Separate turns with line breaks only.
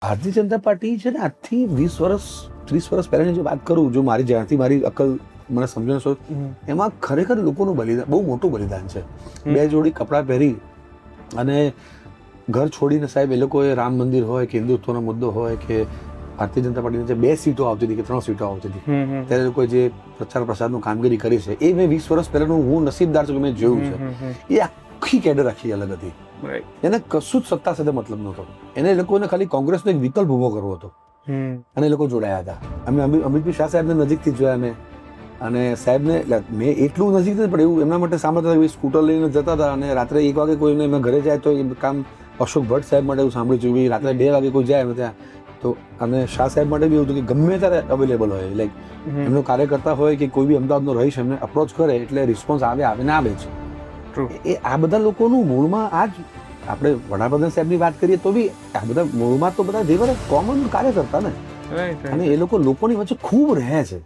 Bharatiya Janata party છે ને આજથી 20 વર્ષ 30 વર્ષ પહેલાની જો વાત કરું, જો મારી જ્યાંથી મારી અકલ મને સમજણ છો, એમાં ખરેખર લોકોનું બલિદાન બહુ મોટું બલિદાન છે. 2 જોડી કપડાં પહેરી અને ઘર છોડીને સાહેબ એ લોકોએ રામ મંદિર હોય કે હિન્દુત્વનો મુદ્દો હોય કે ભારતીય જનતા પાર્ટીની જે 2 સીટો આવતી હતી કે 3 સીટો આવતી હતી, ત્યારે લોકોએ જે પ્રચાર પ્રસારનું કામગીરી કરી છે એ મેં 20 વર્ષ પહેલાનું હું નસીબદાર છું કે મેં જોયું છે. એ આખી કેડર આખી અલગ હતી. એને કશું જ સત્તા સાથે મતલબ નહોતો. એને એ લોકોને ખાલી કોંગ્રેસનો એક વિકલ્પ ઉભો કરવો હતો અને એ લોકો જોડાયા હતા. અમે અમિત શાહ સાહેબને નજીકથી જોયા મેં, અને સાહેબને મેં એટલું નજીક નથી પણ એવું એમના માટે સાંભળતા હતા. સ્કૂટર લઈને જતા હતા અને રાત્રે 1 વાગે કોઈને એમના ઘરે જાય તો કામ અશોક ભટ્ટ સાહેબ માટે એવું સાંભળ્યું છે, રાત્રે 2 વાગે કોઈ જાય ત્યાં તો. અને શાહ સાહેબ માટે બી એવું હતું કે ગમે ત્યારે અવેલેબલ હોય, લાઈક એમનો કાર્યકર્તા હોય કે કોઈ બી અમદાવાદનો રહીશ એમને અપ્રોચ કરે એટલે રિસ્પોન્સ આવે ને આવે જ. એ આ બધા લોકોનું મૂળમાં આજ આપણે વડાપ્રધાન સાહેબની વાત કરીએ તો બી આ બધા મૂળમાં તો બધા જે કોમન કાર્યકર્તા ને, અને એ લોકોની વચ્ચે ખૂબ રહે છે.